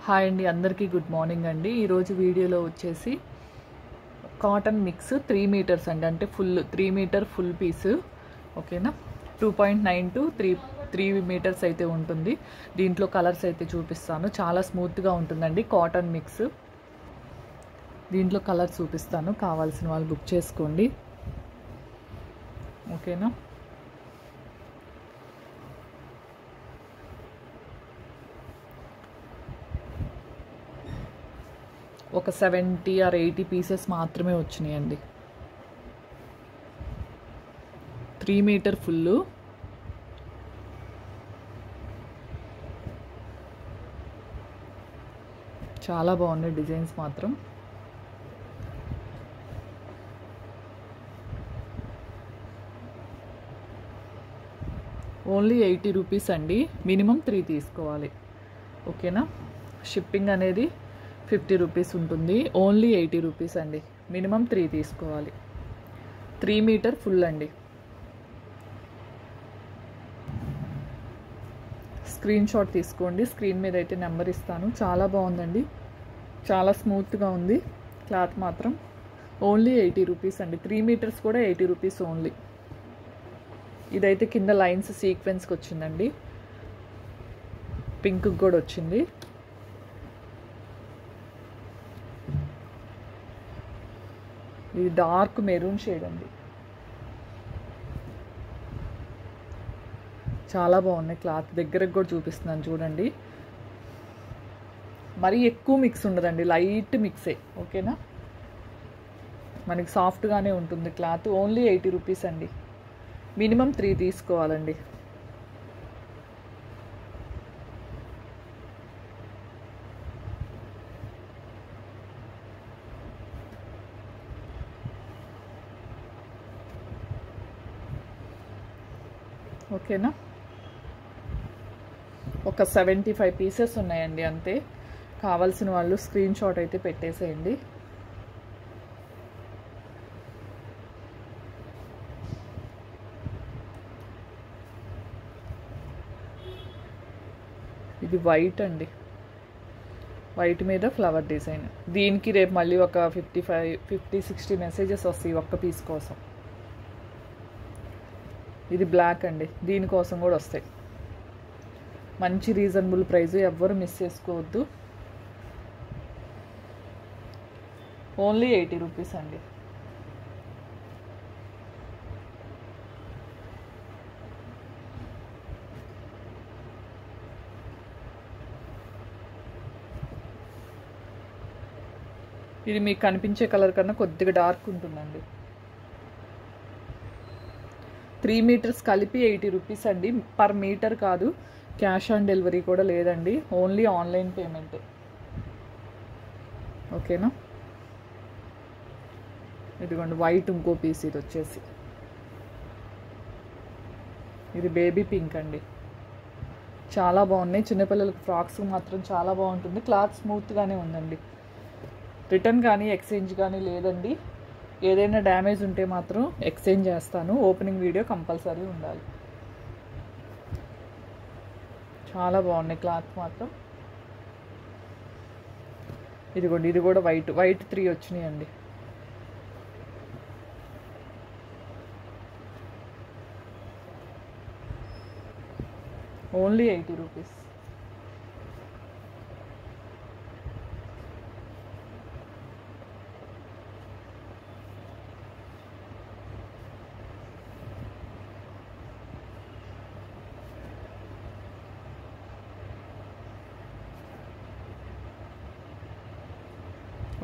Hi అండి, అందరికీ good morning అండి. ఈరోజు వీడియోలో వచ్చేసి కాటన్ మిక్స్ 3 మీటర్స్ అండి, అంటే ఫుల్ 3 మీటర్ ఫుల్ పీసు. ఓకేనా, 2.9 to 3 మీటర్స్ అయితే ఉంటుంది. దీంట్లో కలర్స్ అయితే చూపిస్తాను. చాలా స్మూత్గా ఉంటుందండి కాటన్ మిక్స్. దీంట్లో కలర్ చూపిస్తాను, కావాల్సిన వాళ్ళు బుక్ చేసుకోండి. ఓకేనా, ఒక 70 or 80 పీసెస్ మాత్రమే వచ్చినాయండి. 3 మీటర్ ఫుల్. చాలా బాగున్నాయి డిజైన్స్ మాత్రం. ఓన్లీ 80 రూపీస్ అండి, మినిమం 3 తీసుకోవాలి. ఓకేనా, షిప్పింగ్ అనేది 50 రూపీస్ ఉంటుంది. ఓన్లీ 80 రూపీస్ అండి, మినిమం 3 తీసుకోవాలి. 3 మీటర్ ఫుల్ అండి. స్క్రీన్ షాట్ తీసుకోండి, స్క్రీన్ మీద అయితే నెంబర్ ఇస్తాను. చాలా బాగుందండి, చాలా స్మూత్గా ఉంది క్లాత్ మాత్రం. ఓన్లీ 80 రూపీస్ అండి. 3 మీటర్స్ కూడా 80 రూపీస్ ఓన్లీ. ఇదైతే కింద లైన్స్ సీక్వెన్స్కి వచ్చిందండి, పింక్కి కూడా వచ్చింది. ఇది డార్క్ మెరూన్ షేడ్ అండి. చాలా బాగున్నాయి క్లాత్. దగ్గరకు కూడా చూపిస్తున్నాను చూడండి. మరీ ఎక్కువ మిక్స్ ఉండదండి, లైట్ మిక్సే. ఓకేనా, మనకి సాఫ్ట్గానే ఉంటుంది క్లాత్. ఓన్లీ 80 రూపీస్ అండి, మినిమం 3 తీసుకోవాలండి. ఓకేనా, ఒక 75 పీసెస్ ఉన్నాయండి అంతే. కావాల్సిన వాళ్ళు స్క్రీన్ షాట్ అయితే పెట్టేసేయండి. ఇది వైట్ అండి, వైట్ మీద ఫ్లవర్ డిజైన్. దీనికి రేపు మళ్ళీ ఒక 50-60 మెసేజెస్ వస్తాయి ఒక్క పీస్ కోసం. ఇది బ్లాక్ అండి, దీనికోసం కూడా వస్తాయి. మంచి రీజనబుల్ ప్రైస్, ఎవ్వరు మిస్ చేసుకోవద్దు. ఓన్లీ 80 రూపీస్ అండి. ఇది మీకు కనిపించే కలర్ కన్నా కొద్దిగా డార్క్ ఉంటుందండి. 3 మీటర్స్ కలిపి 80 రూపీస్ అండి, పర్ మీటర్ కాదు. క్యాష్ ఆన్ డెలివరీ కూడా లేదండి, ఓన్లీ ఆన్లైన్ పేమెంట్. ఓకేనా, ఇదిగోండి వైట్ ఇంకో పీస్. ఇది వచ్చేసి ఇది బేబీ పింక్ అండి. చాలా బాగున్నాయి, చిన్నపిల్లలకి ఫ్రాక్స్ మాత్రం చాలా బాగుంటుంది. క్లాత్ స్మూత్గానే ఉందండి. రిటర్న్ కానీ ఎక్స్చేంజ్ కానీ లేదండి. ఏదైనా డ్యామేజ్ ఉంటే మాత్రం ఎక్స్చేంజ్ చేస్తాను. ఓపెనింగ్ వీడియో కంపల్సరీ ఉండాలి. చాలా బాగున్నాయి క్లాత్ మాత్రం. ఇదిగోండి, ఇది కూడా వైట్ 3 వచ్చినాయండి. Only 80 rupees.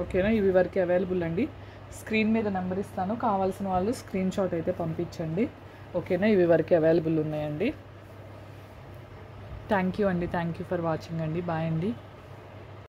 ఓకేనా, ఇవి వరకు అవైలబుల్ అండి. స్క్రీన్ మీద నెంబర్ ఇస్తాను, కావాల్సిన వాళ్ళు స్క్రీన్ షాట్ అయితే పంపించండి. ఓకేనా, ఇవి వరకు అవైలబుల్ ఉన్నాయండి. థ్యాంక్ యూ అండి, థ్యాంక్ యూ ఫర్ వాచింగ్ అండి. బాయ్ అండి.